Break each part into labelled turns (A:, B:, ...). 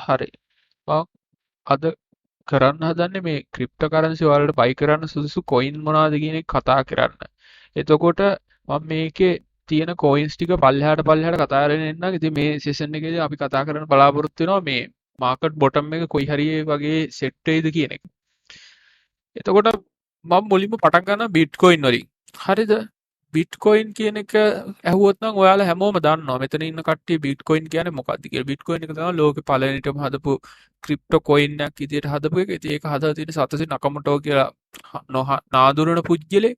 A: හරි. මම අද කරන්න හදන්නේ මේ ක්‍රිප්ටෝකරන්සි වලට බයි කරන්න සුදුසු කොයින් මොනවද කියන එක කතා කරන්න. එතකොට මම මේකේ තියෙන කොයින්ස් ටික පල්ලෙහාට කතා කරගෙන එන්නම්. ඉතින් මේ සෙෂන් එකේදී අපි කතා කරන්න බලාපොරොත්තු වෙනවා මේ මාකට් බොටම් එක කොයි හරිය වගේ සෙට් වෙයිද කියන එක. එතකොට මම මුලින්ම පටන් ගන්නවා බිට්කොයින් වලින්. හරිද? බිට්කොයින් කියන එක ඇහුවොත් නම් ඔයාලා හැමෝම දන්නවා. මෙතන ඉන්න කට්ටිය බිට්කොයින් කියන්නේ මොකක්ද කියලා. බිට්කොයින් එක තමයි ලෝකේ පළවෙනිටම හදපු ක්‍රිප්ටෝ කොයින් එකක් විදියට හදපු එක. ඉතින් ඒක හදලා තියෙන සතෝසි නකමොටෝ කියලා නාඳුනන පුජ්‍යලෙක්.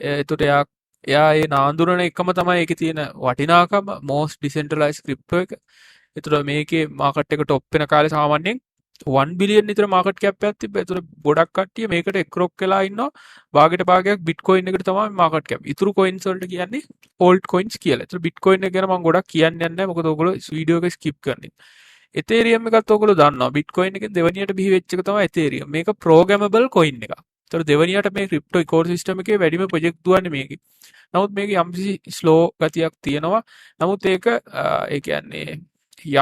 A: එතකොට එයා ඒ නාඳුනන එකම තමයි ඒකේ තියෙන වටිනාකම most decentralized crypto එක. එතකොට මේකේ මාකට් එක টොප් වෙන කාලේ සාමාන්‍යයෙන් 1 බිලියන් විතර මාකට් කැප් එකක් තිබ්බා. ඒතර ගොඩක් කට්ටිය මේකට එක්රොක් වෙලා ඉන්නවා. භාගයට භාගයක් බිට්කොයින් එකට තමයි මාකට් කැප්. ඉතුරු කොයින්ස් වලට කියන්නේ ඕල්ට් කොයින්ස් කියලා. ඒතර බිට්කොයින් එක ගැන මම ගොඩක් කියන්නේ නැහැ. මොකද ඔයගොල්ලෝ වීඩියෝ එක ස්කිප් කරන්නේ. එතේරියම් එකත් ඔයගොල්ලෝ දන්නවා. බිට්කොයින් එකෙන් දෙවනියට බිහි වෙච්ච එක තමයි එතේරියම්. මේක ප්‍රෝග්‍රෑමබල් කොයින් එකක්. ඒතර දෙවනියට මේ ක්‍රිප්ටෝ ඉකෝසිස්ටම් එකේ වැඩිම ප්‍රොජෙක්ට් දුවන්නේ මේකේ. නමුත් මේකේ යම්කිසි ස්ලෝ ගතියක් තියෙනවා. නමුත් ඒක ඒ කියන්නේ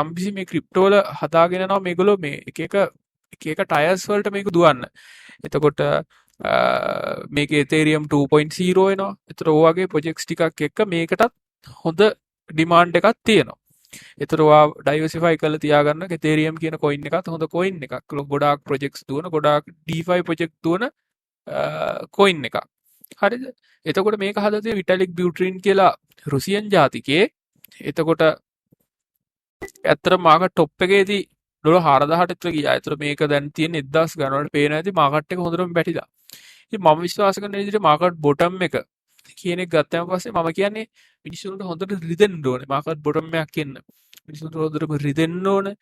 A: යම්කිසි මේ ක්‍රිප්ටෝ වල හදාගෙන යනවා මේගොල්ලෝ මේ එක එක ටයර්ස් වලට මේක දුවන්න. එතකොට මේක එතේරියම් 2.0 වෙනවා. එතකොට ඔය වගේ ප්‍රොජෙක්ට්ස් ටිකක් එක්ක මේකටත් හොඳ ඩිමාන්ඩ් එකක් තියෙනවා. එතකොට ඔයා ඩයිවර්සිෆයි කරලා තියාගන්න එතේරියම් කියන කොයින් එකත් හොඳ කොයින් එකක්. ගොඩාක් ප්‍රොජෙක්ට්ස් දුවන ගොඩාක් DeFi ප්‍රොජෙක්ට් දුවන කොයින් එකක්. හරිද? එතකොට මේක හදලා තියෙන විටැලික් බියුට්‍රින් කියලා රුසියන් ජාතිකයේ. එතකොට ඇත්තට මාකට් টොප් එකේදී ඩොලර් 4000ට විතර ගියා. ඒතර මේක දැන් තියෙන 1000 ගණන් වලට පේන ඇති මාකට් එක හොඳටම බැටිලා. ඉතින් මම විශ්වාස කරන විදිහට මාකට් බොටම් එක කියන එක ගත්තම පස්සේ මම කියන්නේ මිනිස්සුන්ට හොඳට රිදෙන්න ඕනේ. මාකට් බොටම් එකක් එන්න. මිනිස්සුන්ට හොඳටම රිදෙන්න ඕනේ.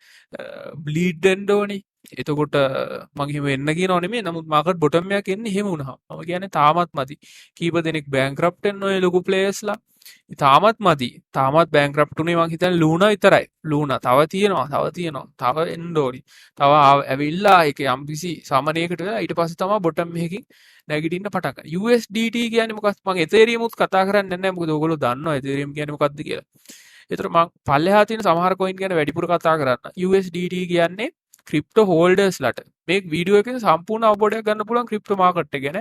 A: බ්ලීඩ් වෙන්න ඕනේ. එතකොට මම එහෙම වෙන්න කියනව නෙමෙයි. නමුත් මාකට් බොටම් එකක් එන්නේ එහෙම වුණාම. මම කියන්නේ තාමත් මදි. කීප දෙනෙක් බෑන්ක්‍රප්ට් වෙන්න ඔය ලොකු ප්ලේයර්ස්ලා. තාමත් මදි. තාමත් බෑන්ක්‍රප්ට් උනේ මං හිතන්නේ ලූනා විතරයි. ලූනා තව තියෙනවා. තව එන්න ඕනි. තව ඇවිල්ලා ඒක යම්කිසි සමනයකට වෙලා ඊට පස්සේ තමයි බොටම් එකකින් නැගිටින්න පටන් ගන්න. USDT කියන්නේ මොකක්ද? මං එතේරියමුත් කතා කරන්නේ නැහැ. මොකද ඕගොල්ලෝ දන්නවා එතේරියම් කියන්නේ මොකක්ද කියලා. ඒතර මං පල්ලෙහා තියෙන සමහර කොයින් ගැන වැඩිපුර කතා කරන්න. USDT කියන්නේ ක්‍රිප්ටෝ හෝල්ඩර්ස්ලට මේ වීඩියෝ එකෙන් සම්පූර්ණ අවබෝධයක් ගන්න පුළුවන් ක්‍රිප්ටෝ මාකට් එක ගැන.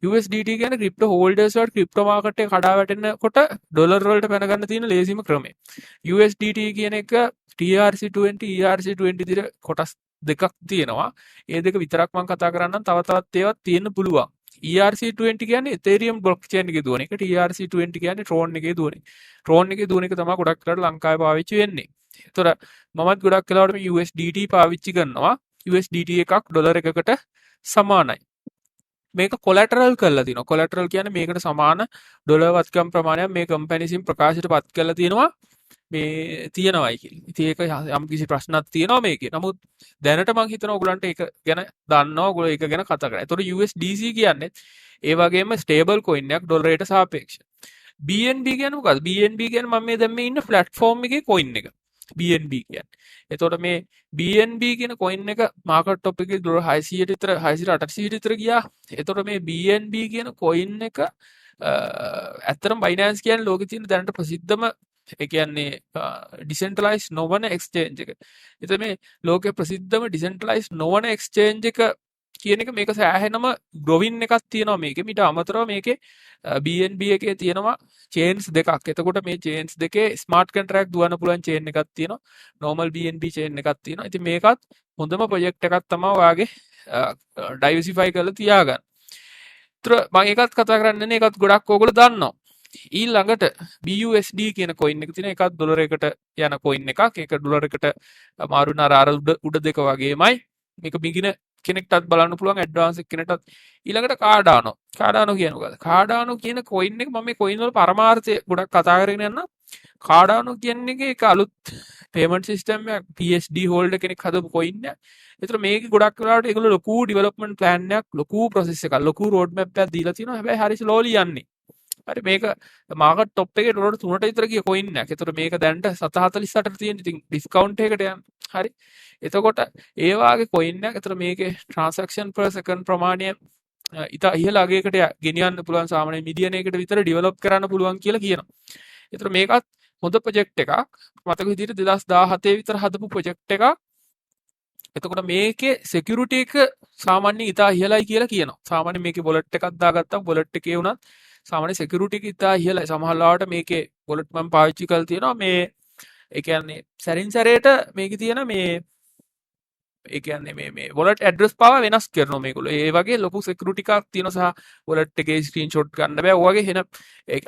A: USDT කියන්නේ ක්‍රිප්ටෝ හෝල්ඩර්ස්ලට ක්‍රිප්ටෝ මාකට් එක කඩා වැටෙනකොට ඩොලර් වලට පැන ගන්න තියෙන ලේසිම ක්‍රමය. USDT කියන එක TRC20 ERC20 විතර කොටස් දෙකක් තියෙනවා. ඒ දෙක විතරක් මම කතා කරන්නම්. තවත් ඒවා තියෙන්න පුළුවන්. ERC20 කියන්නේ Ethereum blockchain එකේ දුවන එක. TRC20 කියන්නේ Tron එකේ දුවන එක. Tron එකේ දුවන එක තමයි ගොඩක් කරලා ලංකාවේ පාවිච්චි වෙන්නේ. ඒතර මමත් ගොඩක් වෙලාවට මේ USDT පාවිච්චි කරනවා. USDT එකක් ඩොලර් එකකට සමානයි. මේක කොලැටරල් කරලා තියෙනවා. කොලැටරල් කියන්නේ මේකට සමාන ඩොලර් වත්කම් ප්‍රමාණයක් මේ කම්පැනිසින් ප්‍රකාශයට පත් කරලා තියෙනවා. මේ තියෙනවයි කියලා. ඉතින් ඒක යම් කිසි ප්‍රශ්නක් තියෙනවා මේකේ. නමුත් දැනට මම හිතනවා ඔයගලන්ට ඒක ගැන දන්නවා. ඔයගොල්ලෝ ඒක ගැන කතා කරා. ඒතකොට USDC කියන්නේ ඒ වගේම ස්ටේබල් කොයින් එකක් ඩොලරයට සාපේක්ෂව. BNB කියන්නේ මොකද්ද? BNB කියන්නේ මම මේ දැන් මේ ඉන්න ප්ලැට්ෆෝම් එකේ කොයින් එක. BNB කියන්නේ. එතකොට මේ BNB කියන කොයින් එක මාකට් টොප් එකේ ඩොලර් 600ට විතර 600 800ට විතර ගියා. එතකොට මේ BNB කියන කොයින් එක ඇත්තටම Binance කියන්නේ ලෝකේ තියෙන දැනට ප්‍රසිද්ධම ඒ කියන්නේ ඩිසෙන්ට්‍රලයිස් නොවන එක්ස්චේන්ජ් එක. එතකොට මේ ලෝකේ ප්‍රසිද්ධම ඩිසෙන්ට්‍රලයිස් නොවන එක්ස්චේන්ජ් එක කියන එක මේක සෑහෙනම ග්‍රොවින් එකක් තියෙනවා මේකේ. ඊට අමතරව මේකේ BNB එකේ තියෙනවා චේන්ස් දෙකක්. එතකොට මේ චේන්ස් දෙකේ ස්මාර්ට් කොන්ට්‍රැක්ට් දුවන්න පුළුවන් චේන් එකක් තියෙනවා. normal BNB චේන් එකක් තියෙනවා. ඉතින් මේකත් හොඳම ප්‍රොජෙක්ට් එකක් තමයි ඔයාගේ ඩයිවර්සිෆයි කරලා තියාගන්න. ඒතර මම ඒකත් කතා කරන්නේ ඒකත් ගොඩක් ඕගොල්ලෝ දන්නවා. ඊළඟට BUSD කියන කොයින් එක තියෙන එකත් ඩොලර් එකට යන කොයින් එකක්. ඒක ඩොලර් එකට මාරු වෙන අර උඩ දෙක වගේමයි. මේක බිගින කෙනෙක්ටත් බලන්න පුළුවන් ඇඩ්වාන්ස් කෙනෙක්ටත්. ඊළඟට කාඩානෝ කියන්නේ මොකද්ද? කාඩානෝ කියන කොයින් එක මම මේ කොයින් වල පරමාර්ථය ගොඩක් කතා කරගෙන යනවා. කාඩානෝ කියන්නේ ඒක අලුත් පේමන්ට් සිස්ටම් එකක්. PSD හෝල්ඩර් කෙනෙක් හදපු කොයින් එකක්. ඒතර මේක ගොඩක් වෙලාවට ඒගොල්ලෝ ලොකු ඩෙවලොප්මන්ට් ප්ලෑන් එකක්, ලොකු ප්‍රොසෙස් එකක්, ලොකු රෝඩ් මැප් එකක් දීලා තියෙනවා. හැබැයි හරි ස්ලෝලි යන්නේ. හරි මේක මාකට් টොප් එකේ ඩොලර් 3ට විතර ගිය කොයින් එකක්. ඒතර මේක දැන්ට 748ට තියෙන. ඉතින් ඩිස්කවුන්ට් එකකට යන. හරි. එතකොට ඒ වාගේ කොයින් එකක්. ඒතර මේකේ ට්‍රාන්සැක්ෂන් per second ප්‍රමාණය ඉතා ඉහළ අගයකට ගෙනියන්න පුළුවන් සාමාන්‍ය මිලියන එකකට විතර ඩෙවලොප් කරන්න පුළුවන් කියලා කියනවා. ඒතර මේකත් හොඳ ප්‍රොජෙක්ට් එකක්. මතක විදිහට 2017 විතර හදපු ප්‍රොජෙක්ට් එකක්. එතකොට මේකේ security එක සාමාන්‍යයෙන් ඉතා ඉහළයි කියලා කියනවා. සාමාන්‍යයෙන් මේකේ wallet එකක් දාගත්තම wallet එකේ වුණත් සාමාන්‍ය security එක ඉතා ඉහළයි. සමහර ලාවට මේකේ wallet මම පාවිච්චි කරලා තියෙනවා. මේ ඒ කියන්නේ සැරින් සැරේට මේකේ තියෙන මේ ඒ කියන්නේ මේ wallet address පාව වෙනස් කරනවා මේගොල්ලෝ. ඒ වගේ ලොකු security එකක් තියෙනවා සහ wallet එකේ screenshot ගන්න බෑ. ඔය වගේ එන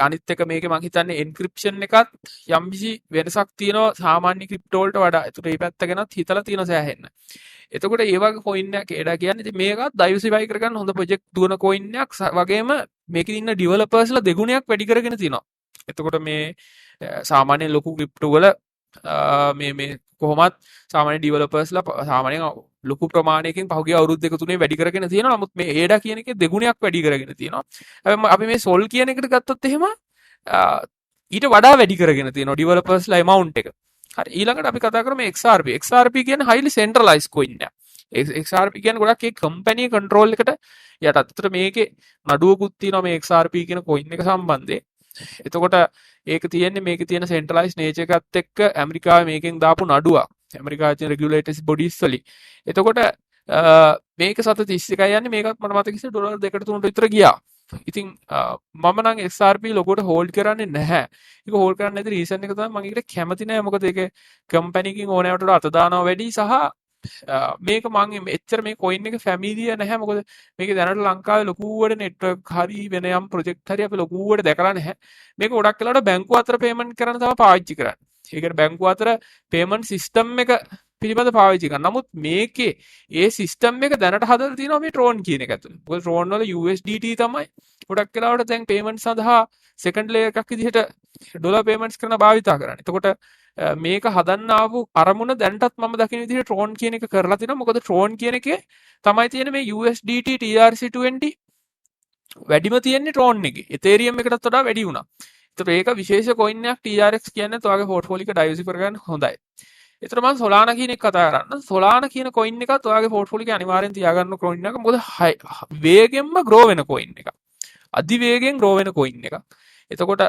A: අනිත් එක මේකේ මම හිතන්නේ encryption එකත් යම්කිසි වෙනසක් තියෙනවා සාමාන්‍ය crypto වලට වඩා. ඒතර මේ පැත්ත ගැනත් හිතලා තියෙනවා සෑහෙන්න. එතකොට ඒ වගේ coin එකක් ඒඩා කියන්නේ ඉතින් මේකත් diversify කරගන්න හොඳ project දුවන coin එකක් වගේම මේකේ ඉන්න developersලා දෙගුණයක් වැඩි කරගෙන තියෙනවා. එතකොට මේ සාමාන්‍ය ලොකු crypto වල මේ කොහොමත් සාමාන්‍ය ඩිවෙලොපර්ස්ලා සාමාන්‍යයෙන් ලොකු ප්‍රමාණයකින් පහුගිය අවුරුදු දෙක තුනේ වැඩි කරගෙන තියෙනවා. නමුත් මේ ඒඩා කියන එකේ දෙගුණයක් වැඩි කරගෙන තියෙනවා. හැබැයි අපි මේ සොල් කියන එකට ගත්තොත් එහෙම ඊට වඩා වැඩි කරගෙන තියෙනවා ඩිවෙලොපර්ස්ලා amount එක. හරි ඊළඟට අපි කතා කරමු XRP. XRP කියන්නේ highly centralized coin එක. XRP කියන්නේ ගොඩක් ඒ කම්පැනි කන්ට්‍රෝල් එකට යටත්. ඒතර මේකේ නඩුවකුත් තියෙනවා මේ XRP කියන coin එක සම්බන්ධයෙන්. එතකොට ඒක තියෙන්නේ මේකේ තියෙන centralized nature එකත් එක්ක ඇමරිකාවේ මේකෙන් දාපු නඩුවක්. ඇමරිකාවේ තියෙන regulatory bodies වලින්. එතකොට මේක සත 31යි යන්නේ මේකත් මට මතක ඉස්සේ ඩොලර් 2-3ට විතර ගියා. ඉතින් මම නම් XRP ලොකෝට හෝල්ඩ් කරන්නේ නැහැ. ඒක හෝල්ඩ් කරන්න නැති රීසන් එක තමයි මම ඒකට කැමති නැහැ. මොකද ඒක කම්පැනි එකකින් ඕනෑවට වඩා අත දානවා වැඩි සහ මේක මම එච්චර මේ coin එක ෆැමිලිය නැහැ. මොකද මේක දැනට ලංකාවේ ලොකුවට network හරි වෙන යම් project හරි අපි ලොකුවට දැකලා නැහැ. මේක ගොඩක් වෙලාවට බැංකුව අතර payment කරන්න තමයි පාවිච්චි කරන්නේ. ඒකට බැංකුව අතර payment system එක පිළිබඳ පාවිච්චි කරනවා. නමුත් මේකේ ඒ සිස්ටම් එක දැනට හදලා තියෙනවා මේ Tron කියන එක ඇතුළේ. මොකද Tron වල USDT තමයි ගොඩක් වෙලාවට දැන් payment සඳහා second layer එකක් විදිහට ඩොලර් payments කරන භාවිතා කරන්නේ. එතකොට මේක හදන්න ආපු අරමුණ දැනටත් මම දකින විදිහට Tron කියන එක කරලා තිනවා. මොකද Tron කියන එකේ තමයි තියෙන මේ USDT TRC20 වැඩිම තියෙන්නේ Tron එකේ. Ethereum එකටත් වඩා වැඩි වුණා. ඒතර ඒක විශේෂ coin එකක් TRX කියන්නේ ඔයාගේ portfolio එක diversify කරගන්න හොඳයි. ඒතර මම Solana කියන එක කතා කරන්න. Solana කියන coin එකත් ඔයාගේ portfolio එකේ අනිවාර්යෙන් තියාගන්න coin එකක්. මොකද වේගෙන්ම grow වෙන coin එකක්. අධි වේගෙන් grow වෙන coin එකක්. එතකොට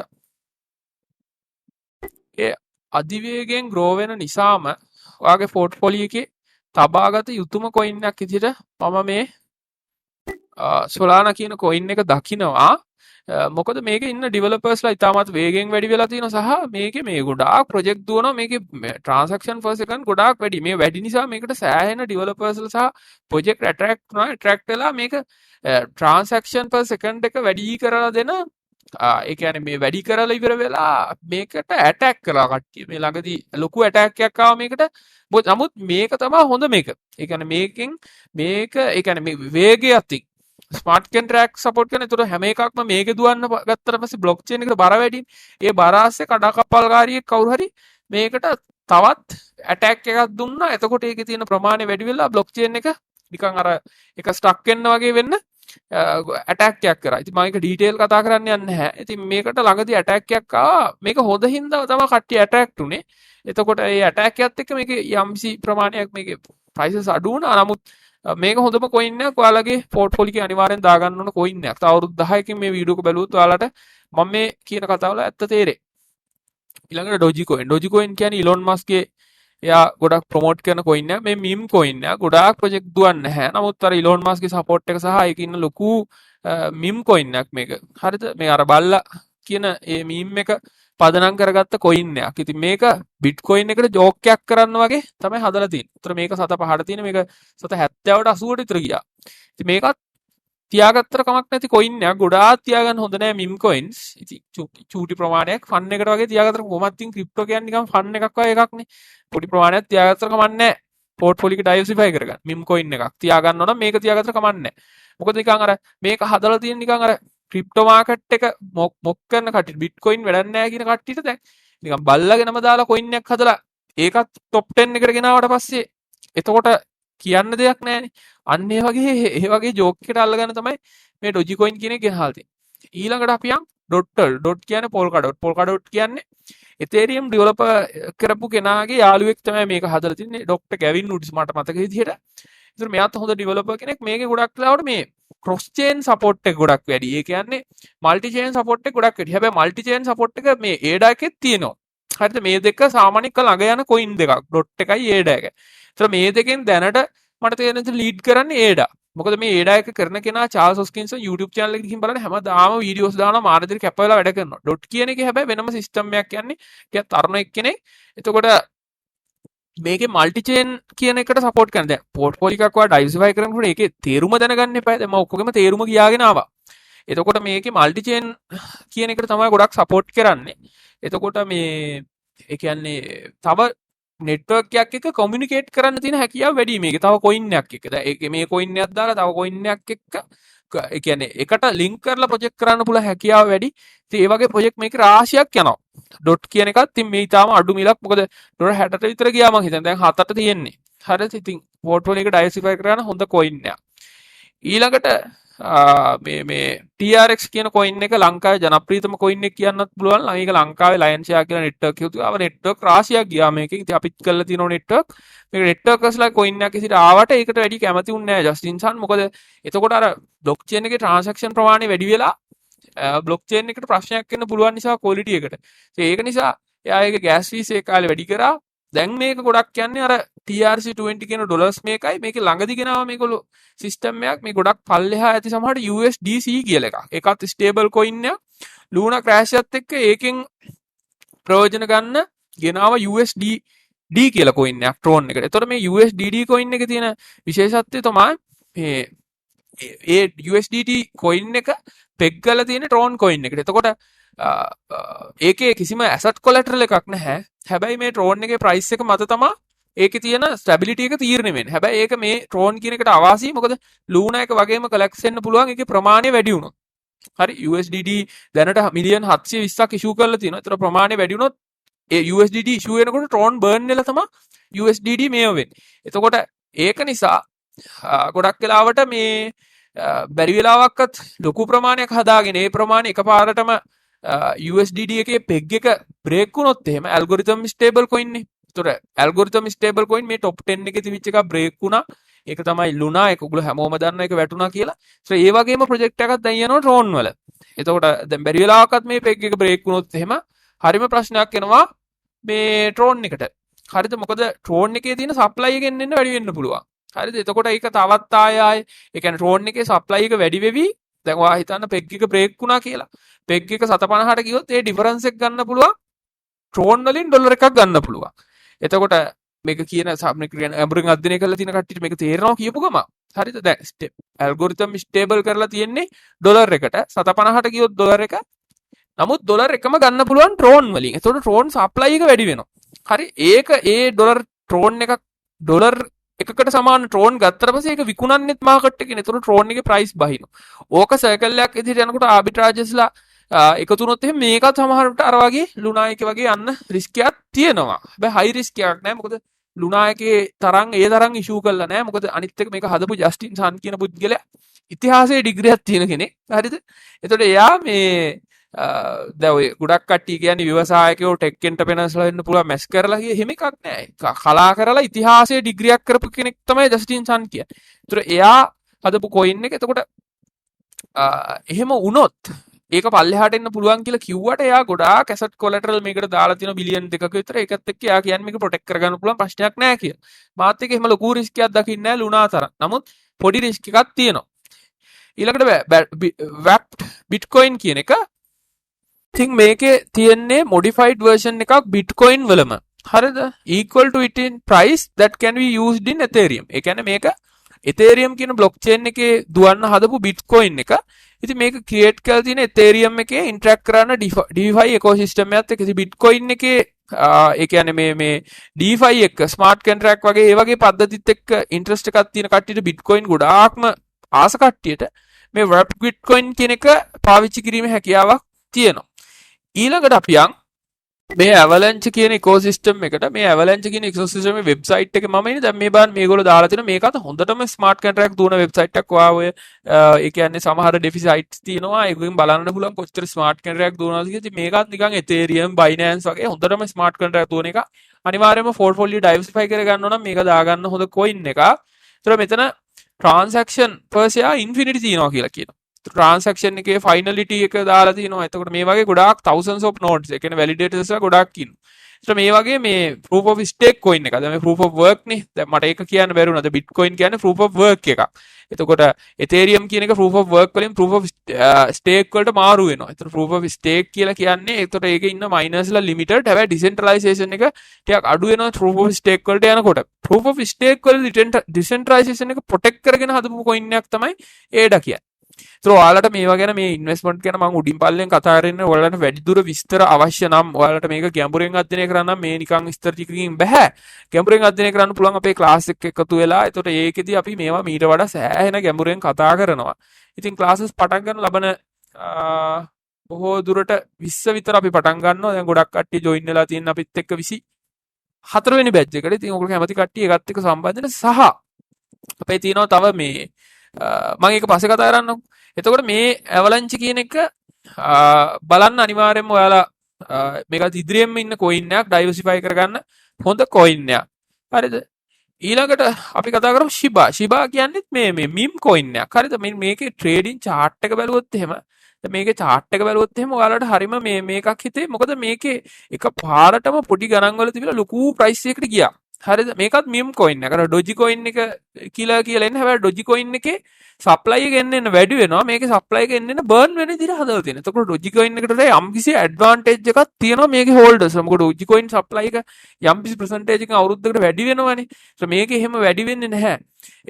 A: ඒ අධිවේගෙන් grow වෙන නිසාම ඔයාගේ portfolio එකේ තබාගත යුතුම coin එකක් විදිහට මම මේ Solana කියන coin එක දකිනවා. මොකද මේකේ ඉන්න developersලා ඉතාමත් වේගෙන් වැඩි වෙලා තියෙනවා සහ මේකේ මේ ගොඩාක් project දුවනවා. මේකේ transaction per second ගොඩාක් වැඩි. මේ වැඩි නිසා මේකට සෑහෙන developersලා සහ project attract වෙලා මේක transaction per second එක වැඩි කරලා දෙන ඒ කියන්නේ මේ වැඩි කරලා ඉවර වෙලා මේකට ඇටැක් කළා කට්ටිය. මේ ළඟදී ලොකු ඇටැක් එකක් ආවා මේකට. නමුත් මේක තමයි හොඳ මේක. ඒ කියන්නේ මේකෙන් මේක ඒ කියන්නේ මේ වේගයත් එක්ක ස්මාර්ට් කොන්ට්‍රැක්ට් සපෝට් කරන. ඒතර හැම එකක්ම මේකේ දුවන්න ගත්තට පස්සේ බ්ලොක් චේන් එකට බර වැඩි. ඒ බර ආස්සේ කඩාකප්පල්කාරියෙක් කවුරු හරි මේකට තවත් ඇටැක් එකක් දුන්නා. එතකොට ඒකේ තියෙන ප්‍රමාණය වැඩි වෙලා බ්ලොක් චේන් එක නිකන් අර එක ස්ටක් වෙන්න වගේ වෙන්න ඇටැක් එකක් කරා. ඉතින් මම ඒක ඩීටේල් කතා කරන්න යන්නේ නැහැ. ඉතින් මේකට ළඟදී ඇටැක් එකක් ආවා. මේක හොඳ හින්දා තමයි කට්ටිය ඇටැක්ට් උනේ. එතකොට ඒ ඇටැක් එකත් එක්ක මේකේ යම්සි ප්‍රමාණයක් මේකේ ප්‍රයිසස් අඩු වුණා. නමුත් මේක හොඳම coin එකක්. ඔයාලගේ portfolio එකේ අනිවාර්යෙන් දාගන්න ඕන coin එකක්. තව අවුරුදු 10කින් මේ වීඩියෝ එක බැලුවොත් ඔයාලට මම මේ කියන කතාවල ඇත්ත තේරෙයි. ඊළඟට Dogecoin. Dogecoin කියන්නේ Elon Muskගේ එයා ගොඩක් ප්‍රොමෝට් කරන coin එක. මේ meme coin එක. ගොඩාක් project දුවන්නේ නැහැ. නමුත් අර Elon Muskගේ support එක සහ ඒකේ ඉන්න ලොකු meme coin එකක් මේක. හරිද? මේ අර බල්ලා කියන ඒ meme එක පදනම් කරගත්ත coin එකක්. ඉතින් මේක Bitcoin එකට joke එකක් කරන්න වගේ තමයි හදලා තියෙන්නේ. ඒතර මේක සත පහට තියෙන මේක සත 70ට 80ට විතර ගියා. ඉතින් මේකත් තියාගත්තට කමක් නැති coin එකක්. ගොඩාක් තියාගන්න හොඳ නෑ meme coins. ඉතින් චූටි ප්‍රමාණයක් ෆන් එකට වගේ තියාගත්තට කොහොමත් තින් ක්‍රිප්ටෝ කියන්නේ නිකන් ෆන් එකක් වගේ එකක්නේ. පොඩි ප්‍රමාණයක් තියාගත්තට කමක් නෑ. portfolio එක diversify කරගන්න. meme coin එකක් තියාගන්න ඕන මේක තියාගත්තට කමක් නෑ. මොකද නිකන් අර මේක හදලා තියෙන නිකන් අර ක්‍රිප්ටෝ මාකට් එක මොක් කරන කට්ටිය බිට්කොයින් වැඩක් නැහැ කියන කට්ටියට දැන් නිකන් බල්ලාගෙනම දාලා කොයින් එකක් හදලා ඒකත් টොප් 10 එකට ගෙනාවට පස්සේ එතකොට කියන්න දෙයක් නැහැනේ. අන්න ඒ වගේ ජෝක් එකට අල්ලගෙන තමයි මේ Dogecoin කියන එක ගෙනහලා තියෙන්නේ. ඊළඟට අපි යන් dot කියන්නේ Polkadot. Polkadot කියන්නේ Ethereum developer කරපු කෙනාගේ යාළුවෙක් තමයි මේක හදලා තින්නේ. Dr. Gavin Woods මට මතක විදිහට. ඒතර මෙයාත් හොඳ developer කෙනෙක්. මේකේ ගොඩක් වෙලාවට මේ cross chain support එක ගොඩක් වැඩි. ඒ කියන්නේ multi chain support එක ගොඩක් වැඩි. හැබැයි multi chain support එක මේ ADA එකෙත් තියෙනවා. හරිද? මේ දෙක සාමාන්‍ය එක ළඟ යන කොයින් දෙකක්. ඩොට් එකයි ඒඩා එක. ඒතර මේ දෙකෙන් දැනට මට තේරෙන ලීඩ් කරන්නේ ඒඩා. මොකද මේ ඒඩා එක කරන කෙනා චාල්ස් හොස්කින්සන් YouTube channel එකේ ගිහින් බලන්න හැමදාම වීඩියෝස් දානවා මාර්දිර කැප වෙලා වැඩ කරනවා. ඩොට් කියන එකේ හැබැයි වෙනම සිස්ටම් එකක් යන්නේ. ටිකක් තරුණ එක්කෙනෙක්. එතකොට මේකේ මල්ටි චේන් කියන එකට සපෝට් කරන. දැන් පෝර්ට්ෆෝලියෝ එකක් ඔයා ඩයිවර්සිෆයි කරනකොට ඒකේ තේරුම දැනගන්න එපා. දැන් මම ඔක්කොගෙම තේරුම කියාගෙන ආවා. එතකොට මේකේ මල්ටි චේන් කියන එකට තමයි ගොඩක් සපෝට් කරන්නේ. එතකොට මේ ඒ කියන්නේ තව නෙට්වර්ක් එකක් එක්ක කොමියුනිකේට් කරන්න තියෙන හැකියාව වැඩි මේකේ. තව කොයින් එකක් එක්ක. දැන් මේ කොයින් එකක් දාලා තව කොයින් එකක් එක්ක ඒ කියන්නේ එකට ලින්ක් කරලා ප්‍රොජෙක්ට් කරන්න පුළුවන් හැකියාව වැඩි. ඉතින් ඒ වගේ ප්‍රොජෙක්ට් මේක රාශියක් යනවා. ඩොට් කියන එකත් ඉතින් මේ ඊටාම අඩු මිලක්. මොකද ඩොලර් 60ට විතර ගියා මං හිතන්නේ. දැන් 7ට තියෙන්නේ. හරිද? ඉතින් පෝර්ට්ෆෝලියෝ එක ඩයිවර්සිෆයි කරන හොඳ කොයින් එකක්. ඊළඟට මේ TRX කියන කොයින් එක ලංකාවේ ජනප්‍රියතම කොයින් එක කියන්නත් පුළුවන්. මේක ලංකාවේ ලයන් ෂෙයා කියලා නෙට්වර්ක් එකක් තිබුණා. නෙට්වර්ක් රාශියක් ගියා මේකෙන්. ඉතින් අපිත් කරලා තියෙන නෙට්වර්ක් මේක නෙට්වර්ක්ස්ලා කොයින් එකක් ඉතින් ආවට ඒකට වැඩි කැමති උන්නේ නැහැ ජස්ටින් සන්. මොකද එතකොට අර බ්ලොක් චේන් එකේ ට්‍රාන්සැක්ෂන් ප්‍රමාණය වැඩි වෙලා බ්ලොක් චේන් එකට ප්‍රශ්නයක් එන්න පුළුවන් නිසා ක්වොලිටි එකට. ඒක නිසා එයා ඒක ගෑස් ෆීස් ඒ කාලේ වැඩි කරා. දැන් මේක ගොඩක් කියන්නේ අර TRC20 කියන ඩොලර්ස් මේකයි මේකේ ළඟදි ගෙනාව මේගොල්ලෝ සිස්ටම් එකක් මේ ගොඩක් පල්ලෙහා ඇති සමහරට USDC කියලා එකක්. ඒකත් ස්ටේබල් කොයින් එකක්. ලූනා ක්‍රෑෂ් එකත් එක්ක ඒකෙන් ප්‍රයෝජන ගන්න ගෙනාව USD කියලා කොයින් එකක් ට්‍රෝන් එකට. එතකොට මේ USDD කොයින් එකේ තියෙන විශේෂත්වය තමයි මේ ඒ USDT කොයින් එක පෙග් කරලා තියෙන ට්‍රෝන් කොයින් එකට. එතකොට ඒකේ කිසිම ඇසට් කොලැටරල් එකක් නැහැ. හැබැයි මේ ට්‍රෝන් එකේ ප්‍රයිස් එක මත තමයි ඒකේ තියෙන ස්ටැබිලිටි එක තීරණය වෙන්නේ. හැබැයි ඒක මේ ට්‍රෝන් කියන එකට අවාසි. මොකද ලූනා එක වගේම කලෙක්ට් වෙන්න පුළුවන් ඒකේ ප්‍රමාණය වැඩි වුණොත්. හරි USDT දැනට මිලියන් 720ක් ඉෂුව කරලා තියෙනවා. ඒතර ප්‍රමාණය වැඩි වුණොත් ඒ USDT ඉෂුව වෙනකොට ට්‍රෝන් බර්න් වෙලා තමයි USDT මේව වෙන්නේ. එතකොට ඒක නිසා ගොඩක් වෙලාවට මේ බැරි වෙලාවක්වත් ලොකු ප්‍රමාණයක් හදාගෙන ඒ ප්‍රමාණය එකපාරටම USDT එකේ පෙග් එක බ්‍රේක් වුණොත් එහෙම ඇල්ගොරිතම් ස්ටේබල් කොයින් නේ. ඒතර ඇල්ගොරිතම් ස්ටේබල් කොයින් මේ টොප් 10 එකේ තිබිච්ච එක බ්‍රේක් වුණා. ඒක තමයි ලුනා. ඒක ඔයගොල්ලෝ හැමෝම දන්න එක වැටුණා කියලා. ඒ වගේම ප්‍රොජෙක්ට් එකක් දැන් යනවා ට්‍රෝන් වල. එතකොට දැන් බැරි වෙලාවක්වත් මේ පෙග් එක බ්‍රේක් වුණොත් එහෙම හරිම ප්‍රශ්නයක් එනවා මේ ට්‍රෝන් එකට. හරිද? මොකද ට්‍රෝන් එකේ තියෙන සප්ලයි එකෙන් එන්න වැඩි වෙන්න පුළුවන්. හරිද? එතකොට ඒක තවත් ආයෙ ඒ කියන්නේ ට්‍රෝන් එකේ සප්ලයි එක වැඩි වෙවි. දැන් ඔයා හිතන්න පෙග් එක බ්‍රේක් වුණා කියලා. පෙග් එක 750ට ගියොත් ඒ ඩිෆරන්ස් එක ගන්න පුළුවන් ට්‍රෝන් වලින් ඩොලර් එකක් ගන්න පුළුවන්. එතකොට මේක කියන ඇම්බරින් අධ්‍යයනය කරලා තියෙන කට්ටියට මේක තේරෙනවා කියපු ගම. හරිද? දැන් ඇල්ගොරිතම් ස්ටේබල් කරලා තියෙන්නේ ඩොලර් එකට 750ට ගියොත් ඩොලර් එක. නමුත් ඩොලර් එකම ගන්න පුළුවන් ට්‍රෝන් වලින්. එතකොට ට්‍රෝන් සප්ලයි එක වැඩි වෙනවා. හරි? ඒක ඒ ඩොලර් ට්‍රෝන් එකක් ඩොලර් එකකට සමාන ට්‍රෝන් ගත්තට පස්සේ ඒක විකුණන්නෙත් මාකට් එකේ. එතකොට ට්‍රෝන් එකේ ප්‍රයිස් බහිනවා. ඕක සර්කල් එකක් ඉදිරියට යනකොට ආබිට්‍රාජස්ලා එකතු වුණොත් එහෙනම් මේකත් සමහරවිට අර වගේ ලුනා එකේ වගේ යන්න රිස්ක් එකක් තියෙනවා. හැබැයි හයි රිස්ක් එකක් නෑ. මොකද ලුනා එකේ තරම් ඒ තරම් ඉෂුව කරලා නෑ. මොකද අනිත් එක මේක හදපු ජස්ටින් සන් කියන පුද්ගලයා ඉතිහාසයේ ඩිග්‍රියක් තියෙන කෙනෙක්. හරිද? එතකොට එයා මේ දැන් ඔය ගොඩක් කට්ටිය කියන්නේ ව්‍යවසායකයෝ ටෙක් එන්ටර්ප්‍රෙනර්ස්ලා වෙන්න පුළුවන් මැස් කරලා කිය එහෙම එකක් නෑ. කලා කරලා ඉතිහාසයේ ඩිග්‍රියක් කරපු කෙනෙක් තමයි ජස්ටින් සන් කියන්නේ. ඒතර එයා හදපු කොයින් එක. එතකොට එහෙම වුණොත් ඒක පල්ලෙහාට එන්න පුළුවන් කියලා කිව්වට එයා ගොඩාක් ඇසට් කොලැටරල් මේකට දාලා තියෙන බිලියන් 2ක විතර. ඒකත් එක්ක එයා කියන්නේ මේක ප්‍රොටෙක්ට් කරගන්න පුළුවන් ප්‍රශ්නයක් නෑ කියලා. මාත් එක එහෙම ලොකු රිස්ක් එකක් දකින්නේ නෑ ලුනා තරම්. නමුත් පොඩි රිස්ක් එකක් තියෙනවා. ඊළඟට වැප්ඩ් බිට්කොයින් කියන එක ඉතින් මේකේ තියෙන්නේ මොඩිෆයිඩ් version එකක් බිට්කොයින් වලම. හරිද? equal to it in price that can be used in ethereum. ඒ කියන්නේ මේක ethereum කියන blockchain එකේ දුවන්න හදපු බිට්කොයින් එක. ඉතින් මේක ක්‍රියේට් කරලා තියෙන ethereum එකේ ඉන්ටරැක්ට් කරන DeFi ecosystem එකත් එක්ක. ඉතින් බිට්කොයින් එකේ ඒ කියන්නේ මේ DeFi එක ස්මාර්ට් කොන්ට්‍රැක්ට් වගේ ඒ වගේ පද්ධතිත් එක්ක ඉන්ට්‍රස්ට් එකක් තියෙන කට්ටියට බිට්කොයින් ගොඩාක්ම ආස කට්ටියට මේ wrapped bitcoin කියන එක පාවිච්චි කිරීමේ හැකියාවක් තියෙනවා. ඊළඟට අපි යන් මේ avalanche කියන ecosystem එකට. මේ avalanche කියන ecosystem එකේ වෙබ්සයිට් එක මම ඉන්නේ. දැන් මේ බලන්න මේගොල්ලෝ දාලා තියෙන මේකත් හොඳටම ස්මාර්ට් කොන්ට්‍රැක්ට් දුවන වෙබ්සයිට් එකක්. ඔයා ඔය ඒ කියන්නේ සමහර DeFi sites තියෙනවා. ඒකෙන් බලන්න පුළුවන් කොච්චර ස්මාර්ට් කොන්ට්‍රැක්ට් දුවනවද කියලා. ඉතින් මේකත් නිකන් Ethereum, Binance වගේ හොඳටම ස්මාර්ට් කොන්ට්‍රැක්ට් දුවන එක. අනිවාර්යයෙන්ම portfolio diversify කර ගන්න ඕන නම් මේක දාගන්න හොඳ coin එකක්. ඒතර මෙතන transaction per share infinity තියෙනවා කියලා කියනවා. transaction එකේ finality එක දාලා තියෙනවා. එතකොට මේ වගේ ගොඩාක් thousands of nodes ඒ කියන්නේ validators ගොඩාක් ඉන්නවා. ඒතර මේ වගේ මේ proof of stake coin එක. දැන් මේ proof of work නේ. දැන් මට ඒක කියන්න බැරුණාද? Bitcoin කියන්නේ proof of work එකක්. එතකොට Ethereum කියන එක proof of work වලින් proof of stake වලට මාරු වෙනවා. එතකොට proof of stake කියලා කියන්නේ එතකොට ඒකේ ඉන්න minersලා limited. හැබැයි decentralization එක ටිකක් අඩු වෙනවා proof of stake වලට යනකොට. proof of stake වල decentralization එක protect කරගෙන හදපු coin එකක් තමයි ADA කියන්නේ. ඒතර ඔයාලට මේවා ගැන මේ ඉන්වෙස්ට්මන්ට් ගැන මම උඩින් පල්ලෙන් කතා කරන්නේ ඔයාලට වැඩි දුර විස්තර අවශ්‍ය නම් ඔයාලට මේක ගැඹුරින් අධ්‍යයනය කරන්න නම් මේ නිකන් විස්තර ටිකකින් බෑ. ගැඹුරින් අධ්‍යයනය කරන්න පුළුවන් අපේ ක්ලාස් එක එකතු වෙලා. ඒතකොට ඒකෙදි අපි මේවා මීට වඩා සෑහෙන ගැඹුරෙන් කතා කරනවා. ඉතින් ක්ලාසස් පටන් ගන්න ලබන බොහෝ දුරට 20 විතර අපි පටන් ගන්නවා. දැන් ගොඩක් කට්ටිය ජොයින් වෙලා තියෙන අපිත් එක්ක 24 වෙනි බැච් එකට. ඉතින් ඔයගොල්ලෝ කැමති කට්ටිය ඒකත් එක්ක සම්බන්ධ වෙන සහ අපේ තියෙනවා තව මේ මම ඒක පස්සේ කතා කරන්නම්. එතකොට මේ ඇවලන්ච් කියන එක බලන්න අනිවාර්යයෙන්ම ඔයාලා මේකත් ඉදිරියෙන්ම ඉන්න කොයින් එකක් ඩයිවර්සිෆයි කරගන්න හොඳ කොයින් එකක්. හරිද? ඊළඟට අපි කතා කරමු shiba. shiba කියන්නේ මේ meme කොයින් එකක්. හරිද? මේකේ ට්‍රේඩින් chart එක බැලුවොත් එහෙම මේකේ chart එක බැලුවොත් එහෙම ඔයාලට හරිම මේකක් හිතේ. මොකද මේකේ එක පාරටම පොඩි ගණන් වල තිබිලා ලොකු ප්‍රයිස් එකකට ගියා. හරිද? මේකත් meme coin එක. අර doji coin එක කියලා එන්නේ. හැබැයි doji coin එකේ supply එක එන්න වැඩි වෙනවා. මේකේ supply එක එන්න burn වෙන විදිහට හදලා තියෙනවා. එතකොට doji coin එකට යම්කිසි advantage එකක් තියෙනවා මේකේ holders. මොකද doji coin supply එක යම්කිසි percentage එකකින් අවුරුද්දකට වැඩි වෙනවනේ. ඒත් මේකේ එහෙම වැඩි වෙන්නේ නැහැ.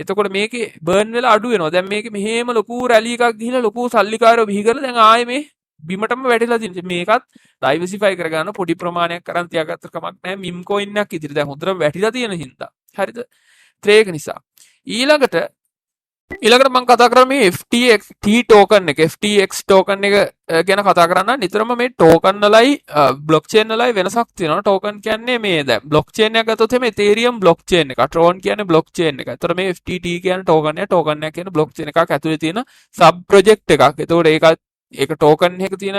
A: එතකොට මේකේ burn වෙලා අඩු වෙනවා. දැන් මේකේ මෙහෙම ලොකු රැලි එකක් ගිහිලා ලොකු සල්ලිකාරයෝ බිහි කරලා දැන් ආයේ මේ බිමටම වැටිලා තියෙනවා. මේකත් ඩයිවර්සිෆයි කරගන්න පොඩි ප්‍රමාණයක් කරන් තියාගත්ත කමක් නැහැ. මිම් කොයින් එකක් ඉදිරිය දැන් හොඳට වැටිලා තියෙන හින්දා. හරිද? ඒක නිසා. ඊළඟට මම කතා කරන්නේ FTX token එක. FTX token එක ගැන කතා කරන්න නිතරම මේ token වලයි blockchain වලයි වෙනසක් තියෙනවා. token කියන්නේ මේ දැන් blockchain එකක් ගත්තොත් එමේ Ethereum blockchain එක. Tron කියන්නේ blockchain එක. ඒතර මේ FTT කියන්නේ token එක. token එක කියන්නේ blockchain එකක් ඇතුලේ තියෙන sub project එකක්. ඒතකොට ඒක token එකක තියෙන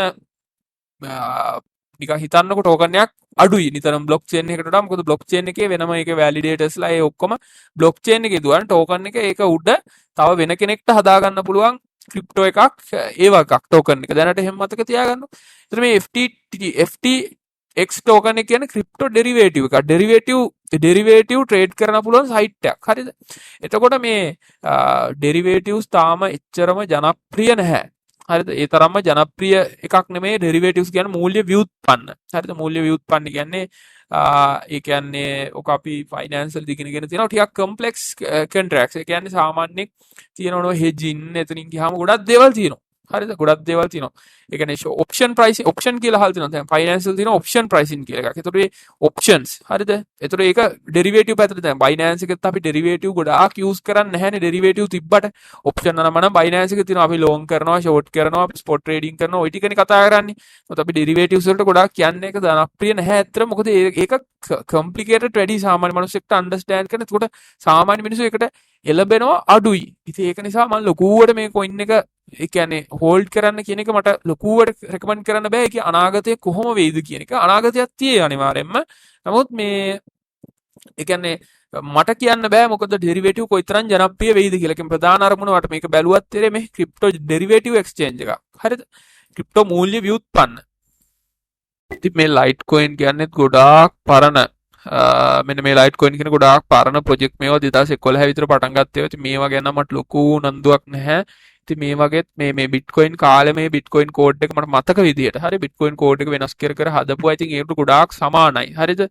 A: නිකන් හිතන්නකො token එකක් අඩුයි නිතරම blockchain එකකට වඩා. මොකද blockchain එකේ වෙනම ඒකේ validators ලා ඒ ඔක්කොම blockchain එකේ දුවන token එක ඒක උඩ තව වෙන කෙනෙක්ට හදාගන්න පුළුවන් crypto එකක් ඒ වගේ token එක. දැනට එහෙම මතක තියාගන්න. ඒතර මේ FTX token එක කියන්නේ crypto derivative එකක්. derivative trade කරන්න පුළුවන් site එකක්. හරිද? එතකොට මේ derivatives තාම එච්චරම ජනප්‍රිය නැහැ. හරිද? ඒ තරම්ම ජනප්‍රිය එකක් නෙමෙයි derivatives කියන්නේ මූල්‍ය ව්‍යුත්පන්න. හරිද? මූල්‍ය ව්‍යුත්පන්න කියන්නේ ඒ කියන්නේ ඔක අපි ෆයිනෑන්ෂල් දිගිනගෙන තියෙනවා ටිකක් කම්ප්ලෙක්ස් කොන්ට්‍රැක්ට්ස්. ඒ කියන්නේ සාමාන්‍යයෙන් තියෙනවා හෙජින් එතනින් ගියාම ගොඩක් දේවල් තියෙනවා. හරිද? ගොඩක් දේවල් තියෙනවා. ඒ කියන්නේ ඔප්ෂන් ප්‍රයිසින් ඔප්ෂන් කියලා අහලා තියෙනවා. දැන් ෆයිනෑන්ෂල් තියෙනවා ඔප්ෂන් ප්‍රයිසින් කියලා එකක්. ඒතකොට මේ ඔප්ෂන්ස් හරිද? ඒතකොට ඒක ඩෙරිවේටිව් පැත්තට දැන් බයිනෑන්ස් එකෙත් අපි ඩෙරිවේටිව් ගොඩාක් යූස් කරන්නේ නැහැනේ. ඩෙරිවේටිව් තිබ්බට ඔප්ෂන් නම් බයිනෑන්ස් එකේ තියෙනවා අපි ලොන්ග් කරනවා, ෂෝට් කරනවා, ස්පොට් ට්‍රේඩින් කරනවා. ওই ටිකනේ කතා කරන්නේ. මොකද අපි ඩෙරිවේටිව්ස් වලට ගොඩාක් කියන්නේ ඒක ජනප්‍රිය නැහැ ඇත්තට. මොකද ඒක කොම්ප්ලිකේටඩ් වැඩි සාමාන්‍ය මිනිස්සුන්ට අන්ඩර්ස්ටෑන්ඩ් කරන්න. ඒකට සාමාන්‍ය මිනිස්සු ඒකට එළබෙනවා අඩුයි. ඉතින් ඒක නිසා මම ලොකුවට මේ කොයින් එක ඒ කියන්නේ හෝල්ඩ් කරන්න කියන එක මට ලොකුවට රෙකමන්ඩ් කරන්න බෑ. ඒක අනාගතයේ කොහොම වෙයිද කියන එක. අනාගතයක් තියෙයි අනිවාර්යෙන්ම. නමුත් මේ ඒ කියන්නේ මට කියන්න බෑ මොකද ඩෙරිවේටිව් කොයිතරම් ජනප්‍රිය වෙයිද කියලා. ඒකෙන් ප්‍රධාන අරමුණ වට මේක බැලුවත් තේරෙන්නේ මේ ක්‍රිප්ටෝ ඩෙරිවේටිව් එක්ස්චේන්ජ් එකක්. හරිද? ක්‍රිප්ටෝ මූල්‍ය ව්‍යුත්පන්න. ඉතින් මේ ලයිට් කොයින් කියන්නේ ගොඩාක් පරණ මෙන්න මේ ලයිට් කොයින් කියන ගොඩාක් පරණ ප්‍රොජෙක්ට් මේවා 2011 විතර පටන් ගත්තේ. ඉතින් මේවා ගැන මට ලොකු නන්දුවක් නැහැ. ඉතින් මේ වගේත් මේ බිට්කොයින් කාලේ මේ බිට්කොයින් කෝඩ් එක මට මතක විදියට හරි බිට්කොයින් කෝඩ් එක වෙනස් කර හදපුවා. ඉතින් ඒකට ගොඩාක් සමානයි. හරිද?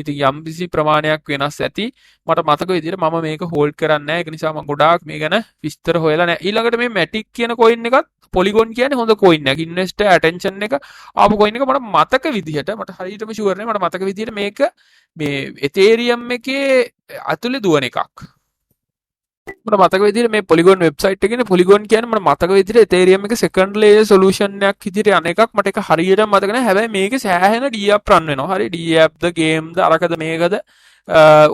A: ඉතින් යම් කිසි ප්‍රමාණයක් වෙනස් ඇති. මට මතක විදියට මම මේක හෝල්ඩ් කරන්නේ නැහැ. ඒක නිසා මම ගොඩාක් මේ ගැන විස්තර හොයලා නැහැ. ඊළඟට මේ මැටික් කියන කොයින් එකත් පොලිගොන් කියන්නේ හොඳ කොයින් එකක්. ඉන්වෙස්ටර් ඇටෙන්ෂන් එක ආපු කොයින් එක මට මතක විදියට මට හරියටම ෂුවර් නෑ. මට මතක විදියට මේක මේ එතේරියම් එකේ ඇතුලේ දුවන එකක්. මට මතක විදිහට මේ Polygon වෙබ්සයිට් එකේ Polygon කියන්නේ මට මතක විදිහට Ethereum එක second layer solution එකක් විදිහට යන එකක් මට ඒක හරියටම මතක නැහැ. හැබැයි මේකේ සෑහෙන DApp run වෙනවා. හරි DApp ද game ද අරකද මේකද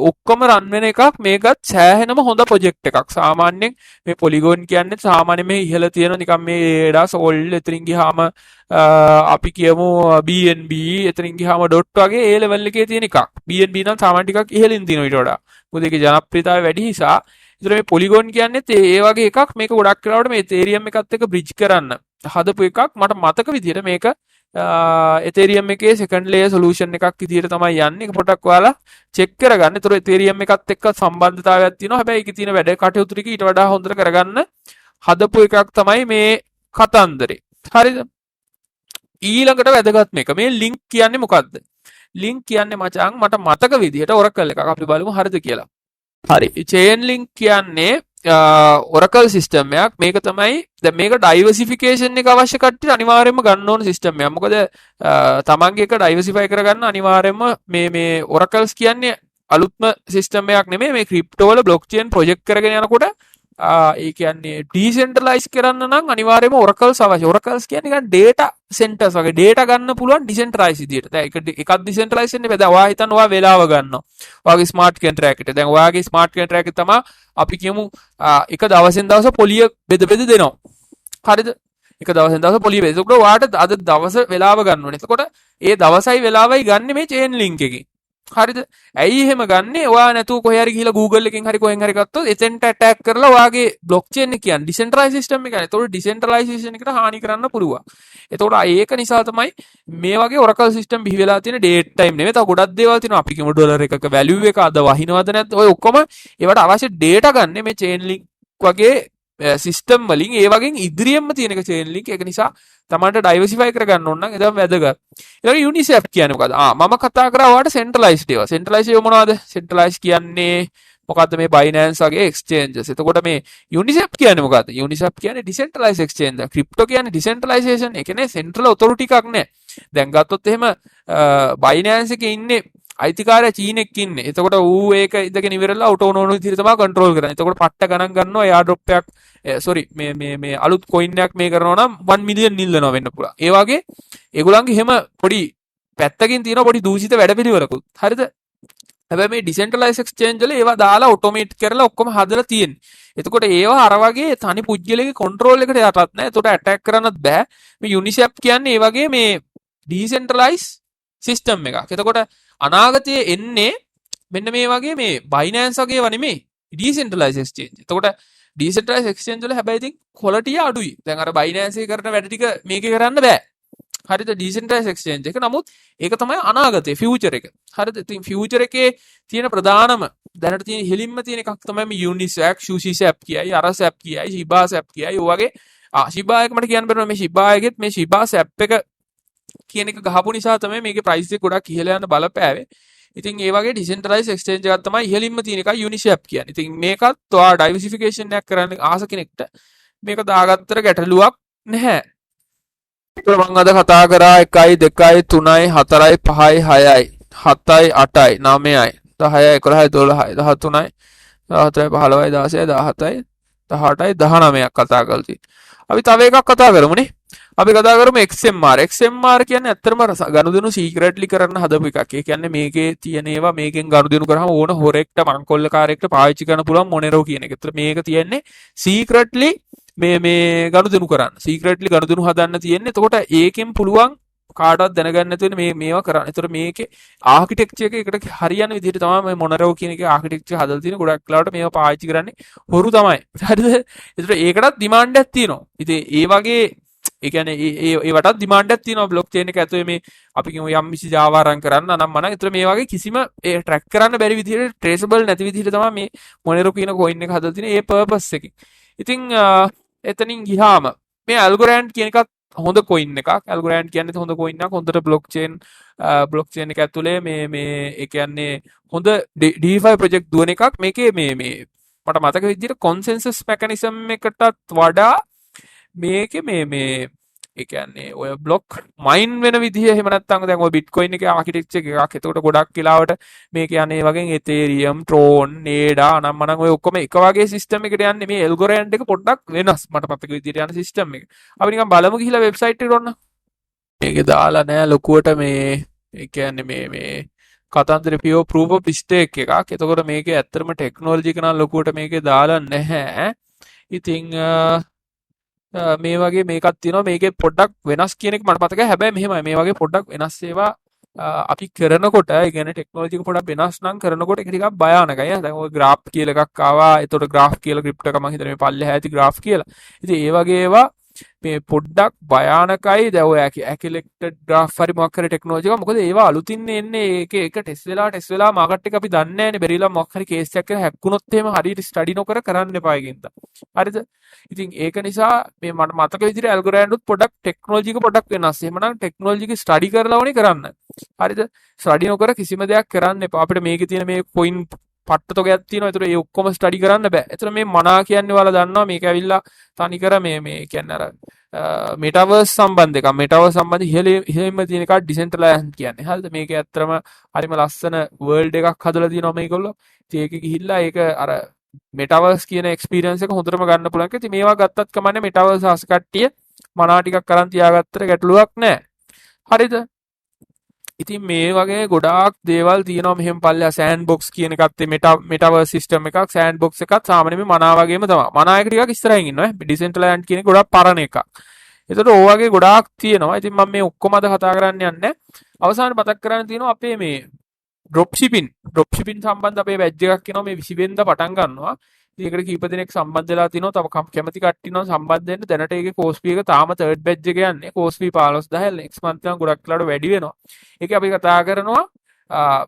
A: ඔක්කොම run වෙන එකක්. මේකත් සෑහෙනම හොඳ project එකක්. සාමාන්‍යයෙන් මේ Polygon කියන්නේ සාමාන්‍ය මේ ඉහළ තියෙන නිකන් මේ ADA Sol එතනින් ගියාම අපි කියමු BNB එතනින් ගියාම dot වගේ ඒ level එකේ තියෙන එකක්. BNB නම් සාමාන්‍ය ටිකක් ඉහළින් තියෙනවා ඊට වඩා. මොකද ඒකේ ජනප්‍රියතාවය වැඩි නිසා ඉතින් මේ Polygon කියන්නේ ඒ වගේ එකක්. මේක ගොඩක් වෙලාවට මේ Ethereum එකත් එක්ක bridge කරන්න හදපු එකක්. මට මතක විදියට මේක Ethereum එකේ second layer solution එකක් විදිහට තමයි යන්නේ. ඒක පොඩක් ඔයාලා check කරගන්න. ඒතර Ethereum එකත් එක්ක සම්බන්ධතාවයක් තියෙනවා. හැබැයි ඒකේ තියෙන වැඩ කටයුතු ටික ඊට වඩා හොඳට කරගන්න හදපු එකක් තමයි මේ කතන්දරේ. හරිද? ඊළඟට වැදගත්ම එක මේ link කියන්නේ මොකද්ද? link කියන්නේ මචං මට මතක විදිහට Oracle එකක් අපි බලමු හරිද කියලා. හරි. chain link කියන්නේ Oracle system එකක්. මේක තමයි දැන් මේක diversification එක අවශ්‍ය කට්ටියට අනිවාර්යයෙන්ම ගන්න ඕන system එකක්. මොකද තමන්ගේ එක diversify කරගන්න අනිවාර්යයෙන්ම මේ Oracles කියන්නේ අලුත්ම system එකක් නෙමෙයි. මේ crypto වල blockchain project කරගෙන යනකොට ඒ කියන්නේ decentralize කරන්න නම් අනිවාර්යයෙන්ම Oracles අවශ්‍යයි. Oracles කියන්නේ නිකන් data centers වගේ data ගන්න පුළුවන් decentralize විදියට. දැන් එකක් decentralize වෙන්නේ බෑ. දැන් ඔයා හිතන්න ඔයා වෙලාව ගන්නවා. ඔයාගේ smart contract එකට. දැන් ඔයාගේ smart contract එක තමයි අපි කියමු එක දවසෙන් දවස පොලිය බෙද දෙනවා. හරිද? එක දවසෙන් දවස පොලිය බෙද. ඒකට ඔයාට අද දවස වෙලාව ගන්න ඕනේ. එතකොට ඒ දවසයි වෙලාවයි ගන්න මේ chain link එකකින්. හරිද? ඇයි එහෙම ගන්නෙ? ඔයා නැතුව කොහේ හරි ගිහලා Google එකෙන් හරි කොහෙන් හරි ගත්තොත් එතෙන්ට attack කරලා ඔයාගේ blockchain එක කියන්නේ decentralized system එක. ඒතකොට decentralization එකට හානි කරන්න පුළුවන්. ඒතකොට ඒක නිසා තමයි මේ වගේ Oracle system බිහි වෙලා තියෙන date time නෙමෙයි. තව ගොඩක් දේවල් තියෙනවා. අපි කියමු ඩොලර් එකක value එක අද වහිනවද නැද්ද? ඔය ඔක්කොම ඒවට අවශ්‍ය data ගන්න මේ chain link වගේ සිස්ටම් වලින් ඒ වගේ ඉදිරියෙන්ම තියෙන එක chain link. ඒක නිසා තමන්ට diversify කරගන්න ඕන නම් එදම වැදගත්. ඊළඟ Uniswap කියන්නේ මොකද්ද? මම කතා කරා ඔයාලට centralized ඒවා. centralized ඒවා මොනවද? centralized කියන්නේ මොකද්ද මේ Binance වගේ exchanges. එතකොට මේ Uniswap කියන්නේ මොකද්ද? Uniswap කියන්නේ decentralized exchange. crypto කියන්නේ decentralization. ඒ කියන්නේ central authority එකක් නෑ. දැන් ගත්තොත් එහෙම Binance එකේ ඉන්නේ අයිතිකාරය චීනෙක් ඉන්නේ. එතකොට ඌ ඒක ඉඳගෙන ඉවරලා ඔටෝනෝමස් විදිහට තමයි කන්ට්‍රෝල් කරන්නේ. එතකොට පට්ට ගණන් ගන්නවා එයා ඩ්‍රොප් එකක් මේ අලුත් කොයින් එකක් මේ කරනවා නම් 1 මිලියන් නිල්ලනවා වෙන්න පුළුවන්. ඒ වගේ ඒගොල්ලන්ගේ හැම පොඩි පැත්තකින් තියෙන පොඩි දූෂිත වැඩපිළිවෙලකුත්. හරිද? හැබැයි මේ ඩිසෙන්ට්‍රලයිස් එක්ස්චේන්ජ් වල ඒවා දාලා ඔටෝමේට් කරලා ඔක්කොම හදලා තියෙන්නේ. එතකොට ඒවා අර වගේ තනි පුජ්‍යලගේ කන්ට්‍රෝල් එකට යටත් නැහැ. එතකොට ඇටැක් කරන්නත් බෑ. මේ Uniswap කියන්නේ ඒ වගේ මේ ඩිසෙන්ට්‍රලයිස් සිස්ටම් එකක්. එතකොට අනාගතයේ එන්නේ මෙන්න මේ වගේ මේ Binance වගේ ඒවා නෙමෙයි. Decentralise exchange. එතකොට ඩිසෙන්ට්‍රලයිස් එක්ස්චේන්ජ් වල හැබැයි ඉතින් ක්වොලිටිය අඩුයි. දැන් අර Binance එකේ කරන වැඩ ටික මේකේ කරන්න බෑ. හරිද? ඩිසෙන්ට්‍රලයිස් එක්ස්චේන්ජ් එක. නමුත් ඒක තමයි අනාගතේ ෆියුචර් එක. හරිද? ඉතින් ෆියුචර් එකේ තියෙන ප්‍රධානම දැනට තියෙන හෙලින්ම තියෙන එකක් තමයි මේ Uniswap, SushiSwap කියයි, Araswap කියයි, ShibaSwap කියයි. ඔය වගේ Shiba එක මට කියන්න බැරි මේ Shiba එකෙත් මේ ShibaSwap එක කියන එක ගහපු නිසා තමයි මේකේ ප්‍රයිස් එක ගොඩක් ඉහළ යන බලපෑවේ. ඉතින් ඒ වගේ ඩිසෙන්ට්‍රලයිස් එක්ස්චේන්ජ් එකක් තමයි ඉහළින්ම තියෙන එකයි Uniswap කියන්නේ. ඉතින් මේකත් ඔයා ඩයිවර්සිෆිකේෂන් එකක් කරන්න ආස කෙනෙක්ට මේක දාගත්තට ගැටලුවක් නැහැ. ඒක මම අද කතා කරා 1 2 3 4 5 6 7යි 8යි 9යි 10යි 11යි 12යි 13යි 14යි 15යි 16යි 17යි 18යි 19ක් කතා කරලා තියෙනවා. අපි තව එකක් කතා කරමුනේ. අපි කතා කරමු XMR. XMR කියන්නේ ඇත්තටම ගනුදෙනු සීක්‍රට්ලි කරන්න හදපු එකක්. ඒ කියන්නේ මේකේ තියෙන ඒවා මේකෙන් ගනුදෙනු කරාම ඕන හොරෙක්ට මංකොල්ලකාරයෙක්ට පාවිච්චි කරන්න පුළුවන් මොනෙරෝ කියන එක. ඒතර මේක තියෙන්නේ සීක්‍රට්ලි මේ ගනුදෙනු කරන්න. සීක්‍රට්ලි ගනුදෙනු හදන්න තියෙන්නේ. එතකොට ඒකෙන් පුළුවන් කාටවත් දැනගන්න නැතුව මේවා කරන්න. ඒතර මේකේ ආකිටෙක්චර් එක එකට හරියන විදිහට තමයි මේ මොනරෝ කියන එකේ ආකිටෙක්චර් හදලා තියෙන. ගොඩක් වෙලාවට මේවා පාවිච්චි කරන්නේ හොරු තමයි. හරිද? ඒතර ඒකටත් ඩිමාන්ඩ් එකක් තියෙනවා. ඉතින් ඒ වගේ ඒ කියන්නේ ඒවටත් ඩිමාන්ඩ් එකක් තියෙනවා බ්ලොක්චේන් එක ඇතුලේ මේ අපි කියමු යම් කිසි Java රන් කරන්න නම් මනම් ඒතර මේ වගේ කිසිම ඒ ට්‍රැක් කරන්න බැරි විදිහට traceable නැති විදිහට තමයි මේ Monero කියන coin එක හදලා තියෙන්නේ ඒ purpose එකකින්. ඉතින් එතනින් ගියාම මේ Algorand කියන එකත් හොඳ coin එකක්. Algorand කියන්නේ හොඳ coin එකක්. හොඳට blockchain එක ඇතුලේ මේ ඒ කියන්නේ හොඳ DeFi project දුවන එකක්. මේකේ මේ මට මතක විදිහට consensus mechanism එකටත් වඩා මේකේ මේ ඒ කියන්නේ ඔය බ්ලොක් මයින් වෙන විදිහ එහෙම නැත්නම් දැන් ඔය බිට්කොයින් එකේ ආකිටෙක්චර් එකක්. එතකොට ගොඩක් වෙලාවට මේක යන්නේ වගේ Ethereum, Tron, ADA නම් මනම් ඔය ඔක්කොම එක වගේ සිස්ටම් එකකට යන්නේ. මේ Algorand එක පොඩ්ඩක් වෙනස්. මට මතක විදිහට යන සිස්ටම් එක. අපි නිකන් බලමු ගිහිල්ලා වෙබ්සයිට් එකට ඔන්න. මේකේ දාලා නෑ ලොකුවට මේ ඒ කියන්නේ මේ කතන්දර පියෝ proof of stake එකක්. එතකොට මේකේ ඇත්තටම ටෙක්නොලොජි එක නම් ලොකුවට මේකේ දාලා නැහැ. ඉතින් මේ වගේ මේකක් තියෙනවා. මේකේ පොඩ්ඩක් වෙනස් කියන එක මට මතකයි. හැබැයි මෙහෙමයි මේ වගේ පොඩ්ඩක් වෙනස් ඒවා අපි කරනකොට ඒ කියන්නේ ටෙක්නොලොජි එක පොඩ්ඩක් වෙනස් නම් කරනකොට ඒක ටිකක් භයානකයි. දැන් ඔය graph කියලා එකක් ආවා. ඒතකොට graph කියලා ක්‍රිප්ටෝ එක මම හිතන්නේ මේ පල්ලෙහා ඇති graph කියලා. ඉතින් ඒ වගේ ඒවා මේ පොඩ්ඩක් භයානකයි. දැන් ඔය ඇකිලෙක්ටඩ් ග්‍රාෆ් හරි මොකක් හරි ටෙක්නොලොජි එක. මොකද ඒවා අලුතින් එන්නේ ඒක ටෙස්ට් වෙලා මාකට් එක අපි දන්නේ නැහැනේ. බැරිලා මොකක් හරි කේස් එකක් කියලා හැක්කුණොත් එහෙම හරියට ස්ටඩි නොකර කරන්න එපා ඒකින්ද. හරිද? ඉතින් ඒක නිසා මේ මට මතක විදිහට ඇල්ගොරිතම්ත් පොඩ්ඩක් ටෙක්නොලොජි එක පොඩ්ඩක් වෙනස්. එහෙමනම් ටෙක්නොලොජි එක ස්ටඩි කරලා ඕනේ කරන්න. හරිද? ස්ටඩි නොකර කිසිම දෙයක් කරන්න එපා. අපිට මේකේ තියෙන මේ කොයින් පට්ටතොගයක් තියෙනවා. ඒතර ඒ ඔක්කොම ස්ටඩි කරන්න බෑ. ඒතර මේ මනා කියන්නේ ඔයාලා දන්නවා මේක ඇවිල්ලා තනිකර මේ කියන්නේ අර මෙටාවර්ස් සම්බන්ධ එකක්. මෙටාවර්ස් සම්බන්ධ ඉහෙම තියෙන එකක් ඩිසෙන්ට්‍රලයිස්ඩ් කියන්නේ. හරිද? මේක ඇත්තටම හරිම ලස්සන වර්ල්ඩ් එකක් හදලා තියෙනවා මේගොල්ලෝ. ඉතින් ඒක ගිහිල්ලා ඒක අර මෙටාවර්ස් කියන එක්ස්පීරියන්ස් එක හොඳටම ගන්න පුළුවන්. ඉතින් මේවා ගත්තත් කමන්නේ මෙටාවර්ස් ආස කට්ටිය මනා ටිකක් කරන් තියාගත්තට ගැටලුවක් නැහැ. හරිද? ඉතින් මේ වගේ ගොඩාක් දේවල් තියෙනවා මෙහෙම පල්ලෙහා සෑන්ඩ් බොක්ස් කියන එකත් මෙටාවර්ස් සිස්ටම් එකක් සෑන්ඩ් බොක්ස් එකත් සාමාන්‍යයෙන් මනා වගේම තමයි. මනා එක ටිකක් ඉස්සරහින් ඉන්නවා. ඩිසෙන්ට්‍රලයිස්ඩ් කියන එක ගොඩාක් පරණ එකක්. ඒතකොට ඕ වගේ ගොඩාක් තියෙනවා. ඉතින් මම මේ ඔක්කොම අද කතා කරන්න යන්නේ. අවසානයේ මතක් කරන්න තියෙනවා අපේ මේ ඩ්‍රොප් ෂිපින් සම්බන්ධ අපේ බැජ් එකක් එනවා මේ 20 වෙනිදා පටන් ගන්නවා. ඉතින් ඒකට කීප දෙනෙක් සම්බන්ධ වෙලා තිනවා. තව කැමති කට්ටිය ඉන්නවා සම්බන්ධ වෙන්න. දැනට ඒකේ කෝස් ෆී එක තාම තර්ඩ් බැජ් එක යන්නේ. කෝස් ෆී 15000 නෙක්ස්ට් මන්ත් එක ගොඩක් වෙලාවට වැඩි වෙනවා. ඒකේ අපි කතා කරනවා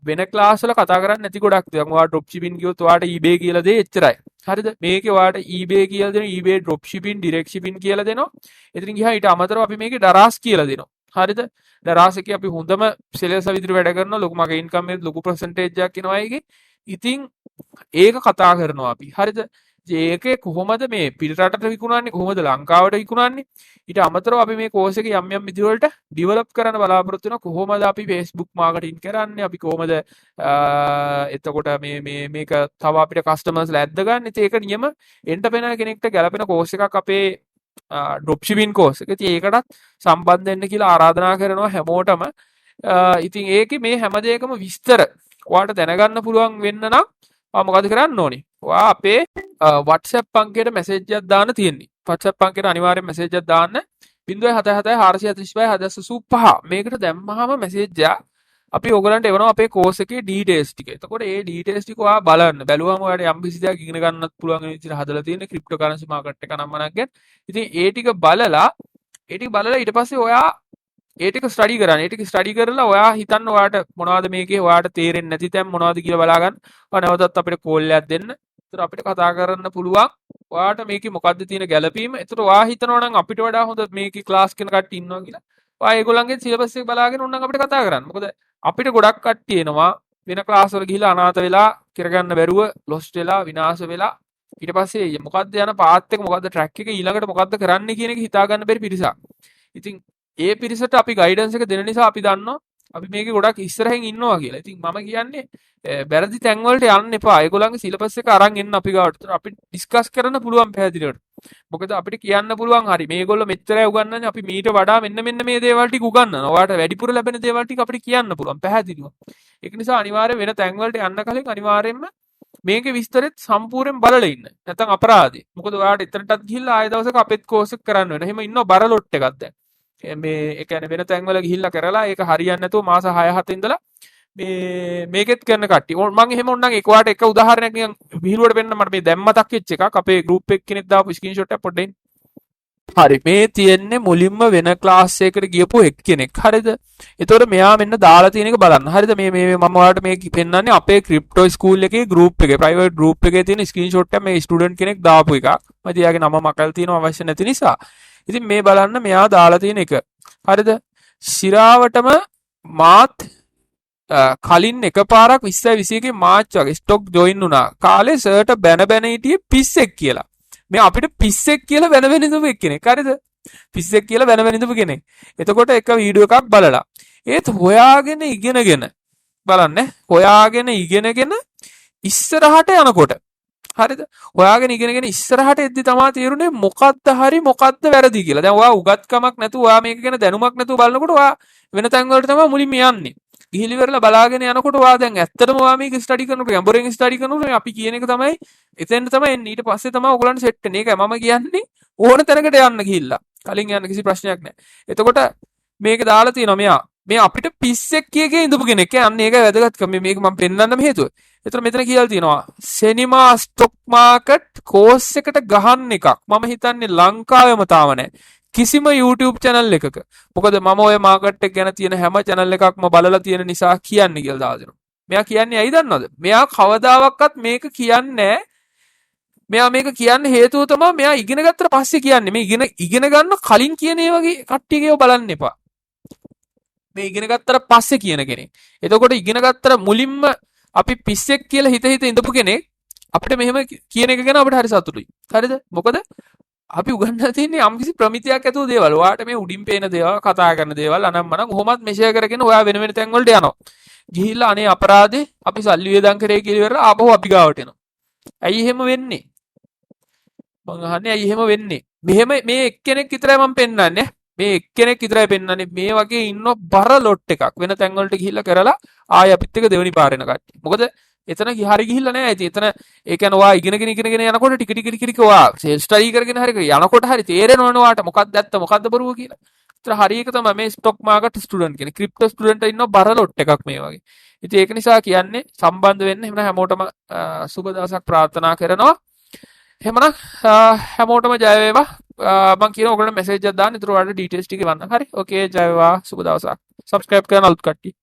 A: වෙන ක්ලාස් වල කතා කරන්නේ නැති ගොඩක් දේවල්. ඔයාලා ඩ්‍රොප් ෂිපින් කිව්වොත් ඔයාලට eBay කියලා දෙයි එච්චරයි. හරිද? මේකේ ඔයාලට eBay කියලා දෙනවා. eBay drop shipping, direct shipping කියලා දෙනවා. ඉතින් ගියා ඊට අමතරව අපි මේකේ දරාස් කියලා දෙනවා. හරිද? දරාස් එකේ අපි හොඳම සෙලර්ස් විදිහට වැඩ කරනවා. ලොකු මගේ ඉන්කම් එකේ ලොකු පර්සන්ටේජ් එකක් එනවා ඒකේ. ඉතින් ඒක කතා කරනවා අපි. හරිද? ඒකේ කොහොමද මේ පිටරටට විකුණන්නේ, කොහොමද ලංකාවට විකුණන්නේ? ඊට අමතරව අපි මේ කෝස් එකේ යම් යම් විදිහවලට ඩෙවලොප් කරන්න බලාපොරොත්තු වෙනවා. කොහොමද අපි Facebook මාකටිං කරන්නේ? අපි කොහොමද එතකොට මේක තව අපිට කස්ටමර්ස්ලා ඇද්ද ගන්න. ඉතින් ඒක නියම එන්ටර්ප්‍රෙනර් කෙනෙක්ට ගැලපෙන කෝස් එකක් අපේ ඩ්‍රොප් ෂිපින් කෝස් එක. ඉතින් ඒකටත් සම්බන්ධ වෙන්න කියලා ආරාධනා කරනවා හැමෝටම. ඉතින් ඒකේ මේ හැම දෙයකම විස්තර ඔයාලට දැනගන්න පුළුවන් වෙන්න නම් මොකද කරන්න ඕනේ? ඔයා අපේ WhatsApp අංකයට මැසේජ් එකක් දාන්න තියෙන්නේ. WhatsApp අංකයට අනිවාර්යෙන් මැසේජ් එකක් දාන්න 077 435 785. මේකට දැම්මහම මැසේජ් එක අපි ඔයගලන්ට එවනවා අපේ කෝස් එකේ ඩීටේල්ස් ටික. එතකොට ඒ ඩීටේල්ස් ටික ඔයා බලන්න. බැලුවම ඔයාලට යම් කිසි දෙයක් ඉගෙන ගන්නත් පුළුවන් වෙන විදිහට හදලා තියෙන ක්‍රිප්ටෝ කරන්සි මාකට් එක නම් මනක් ගැන. ඉතින් ඒ ටික බලලා ඊට පස්සේ ඔයා ඒ ටික ස්ටඩි කරන්න. ඒ ටික ස්ටඩි කරලා ඔයා හිතන්න ඔයාට මොනවද මේකේ ඔයාට තේරෙන්නේ නැති තැන් මොනවද කියලා බලා ගන්න. ඔයා නැවතත් අපිට කෝල් එකක් දෙන්න. ඒතර අපිට කතා කරන්න පුළුවන්. ඔයාට මේකේ මොකද්ද තියෙන ගැළපීම. ඒතර ඔයා හිතනවා නම් අපිට වඩා හොඳ මේකේ ක්ලාස් කෙන කට්ටිය ඉන්නවා කියලා. ඔයා ඒගොල්ලන්ගේ සිලබස් එක බලාගෙන ඕනනම් අපිට කතා කරන්න. මොකද අපිට ගොඩක් කට්ටිය එනවා වෙන ක්ලාස් වල ගිහිල්ලා අනාථ වෙලා කරගන්න බැරුව ලොස්ට් වෙලා විනාශ වෙලා ඊට පස්සේ මොකද්ද යන පාත් එක මොකද්ද ට්‍රැක් එක ඊළඟට මොකද්ද කරන්න කියන එක හිතා ගන්න බැරි පිරිසක්. ඉතින් ඒ පිරිසට අපි ගයිඩන්ස් එක දෙන නිසා අපි දන්නවා අපි මේකේ ගොඩක් ඉස්සරහින් ඉන්නවා කියලා. ඉතින් මම කියන්නේ වැරදි තැන් වලට යන්න එපා. ඒගොල්ලන්ගේ සිලබස් එක අරන් එන්න අපි ගාවට. අපි ඩිස්කස් කරන්න පුළුවන් පැහැදිලිවට. මොකද අපිට කියන්න පුළුවන් හරි මේගොල්ලෝ මෙච්චරයි උගන්වන්නේ අපි මීට වඩා මෙන්න මේ දේවල් ටික උගන්වනවා. ඔයාලට වැඩිපුර ලැබෙන දේවල් ටික අපිට කියන්න පුළුවන් පැහැදිලිව. ඒක නිසා අනිවාර්යයෙන් වෙන තැන් වලට යන්න කලින් අනිවාර්යයෙන්ම මේකේ විස්තරෙත් සම්පූර්ණයෙන් බලලා ඉන්න. නැත්නම් අපරාධේ. මොකද ඔයාලට එතනටත් ගිහිල්ලා ආයෙ දවසක අපෙත් කෝස් එක කරන්න වෙනවා. එහෙම ඉන්නව බර ලොට් එකක් දැන්. මේ ඒ කියන්නේ වෙන තැන් වල ගිහිල්ලා කරලා ඒක හරියන්නේ නැතුව මාස 6-7 ඉඳලා මේකෙත් කරන කට්ටිය. මම එහෙම උන්නම් ඒක ඔයාලට එක උදාහරණයක් නිකන් විහිළුවට පෙන්නන්න මට මේ දැන් මතක් වෙච්ච එකක්. අපේ ගෲප් එක කෙනෙක් දාපු ස්ක්‍රීන්ෂොට් එකක් පොඩ්ඩක්. හරි මේ තියෙන්නේ මුලින්ම වෙන ක්ලාස් එකකට ගියපු එක්කෙනෙක්. හරිද? එතකොට මෙයා මෙන්න දාලා තියෙන එක බලන්න. හරිද? මේ මම ඔයාලට මේ පෙන්නන්නේ අපේ ක්‍රිප්ටෝ ස්කූල් එකේ ගෲප් එකේ ප්‍රයිවට් ගෲප් එකේ තියෙන ස්ක්‍රීන්ෂොට් එක මේ ස්ටුඩන්ට් කෙනෙක් දාපු එකක්. මම තියාගේ නම මකල් තියෙනවා අවශ්‍ය නැති නිසා. ඉතින් මේ බලන්න මෙයා දාලා තියෙන එක. හරිද? සිරාවටම මාත් කලින් එකපාරක් 2021 මාර්ච් වගේ ස්ටොක් ජොයින් වුණා. කාලේ සර්ට බැන හිටියේ පිස්සෙක් කියලා. මේ අපිට පිස්සෙක් කියලා බැන ඉඳපු කෙනෙක්. හරිද? පිස්සෙක් කියලා බැන ඉඳපු කෙනෙක්. එතකොට එක වීඩියෝ එකක් බලලා ඒත් හොයාගෙන ඉගෙනගෙන බලන්න. හොයාගෙන ඉගෙනගෙන ඉස්සරහට යනකොට හරිද? හොයාගෙන ඉගෙනගෙන ඉස්සරහට එද්දි තමයි තේරුනේ මොකද්ද හරි මොකද්ද වැරදි කියලා. දැන් ඔයා උගත්කමක් නැතුව ඔයා මේක ගැන දැනුමක් නැතුව බලනකොට ඔයා වෙන තැන් වලට තමයි මුලින්ම යන්නේ. ගිහිලි වෙරලා බලාගෙන යනකොට ඔයා දැන් ඇත්තටම ඔයා මේක ස්ටඩි කරනකොට ගැඹුරින් ස්ටඩි කරනකොට අපි කියන එක තමයි එතෙන්ට තමයි එන්නේ. ඊට පස්සේ තමයි ඔයගොල්ලන්ට සෙට් වෙන්නේ. ඒකයි මම කියන්නේ ඕන තැනකට යන්න ගිහිල්ලා. කලින් යන්න කිසි ප්‍රශ්නයක් නැහැ. එතකොට මේක දාලා තියෙනවා මෙයා. මේ අපිට පිස්සෙක් කියකේ ඉඳපු කෙනෙක්. අන්න ඒකයි වැදගත්කම. මේක මම පෙන්නන්නම හේතුව. එතකොට මෙතන කියලා තියෙනවා සෙනිමා ස්ටොක් මාකට් කෝස් එකට ගහන්න එකක්. මම හිතන්නේ ලංකාවෙම තාම නැහැ. කිසිම YouTube channel එකක. මොකද මම ඔය මාකට් එක ගැන තියෙන හැම channel එකක්ම බලලා තියෙන නිසා කියන්නේ කියලා දාලා දෙනවා. මෙයා කියන්නේ ඇයි දන්නවද? මෙයා කවදාවත් මේක කියන්නේ මෙයා මේක කියන්න හේතුව තමයි මෙයා ඉගෙන ගත්තට පස්සේ කියන්නේ. මේ ඉගෙන ගන්න කලින් කියන ඒ වගේ කට්ටියකව බලන්න එපා. මේ ඉගෙන ගත්තට පස්සේ කියන කෙනෙක්. එතකොට ඉගෙන ගත්තට මුලින්ම අපි පිස්සෙක් කියලා හිත ඉඳපු කෙනෙක් අපිට මෙහෙම කියන එක ගැන අපිට හරි සතුටුයි. හරිද? මොකද අපි උගන්වලා තියෙන්නේ යම්කිසි ප්‍රමිතියක් ඇතුව දේවල්. ඔයාට මේ උඩින් පේන දේවල්, කතා කරන දේවල් අනම්මනම් කොහොමත් මෙෂර් කරගෙන ඔයා වෙන වෙන තැන් වලට යනවා. ගිහිල්ලා අනේ අපරාධේ අපි සල්ලි වේදම් කරේ කියලා ඉවරලා ආපහු අපි ගාවට එනවා. ඇයි එහෙම වෙන්නේ? මං අහන්නේ ඇයි එහෙම වෙන්නේ? මෙහෙම මේ එක්කෙනෙක් විතරයි මම පෙන්නන්නේ. මේ එක්කෙනෙක් විතරයි පෙන්නන්නේ. මේ වගේ ඉන්න බර ලොට් එකක් වෙන තැන් වලට ගිහිල්ලා කරලා ආයෙ අපිත් එක දෙවෙනි පාර එන කට්ටිය. මොකද එතන හරි ගිහිල්ලා නැහැ. ඉතින් එතන ඒ කියන්නේ ඔයා ඉගෙනගෙන යනකොට ටික ඔයා සෙල්ෆ් ස්ටඩි කරගෙන හරි යනකොට හරි තේරෙනවනේ ඔයාට මොකක්ද ඇත්ත මොකක්ද බොරුව කියලා. ඒතර හරි එක තමයි මේ ස්ටොක් මාකට් ස්ටුඩන්ට් කෙනෙක්. ක්‍රිප්ටෝ ස්ටුඩන්ට් ඉන්න බර ලොට් එකක් මේ වගේ. ඉතින් ඒක නිසා කියන්නේ සම්බන්ධ වෙන්න එහෙම හැමෝටම සුබ දවසක් ප්‍රාර්ථනා කරනවා. එහෙමනම් හැමෝටම ජය වේවා. මම කියන ඔයගොල්ලෝ මෙසේජ් එකක් දාන්න. ඊටු වල ඩීටේල්ස් ටික ගන්න. හරි. ඕකේ ජය වේවා. සුබ දවසක්. සබ්ස්ක්‍රයිබ් කරන්න අලුත් කට්ටිය.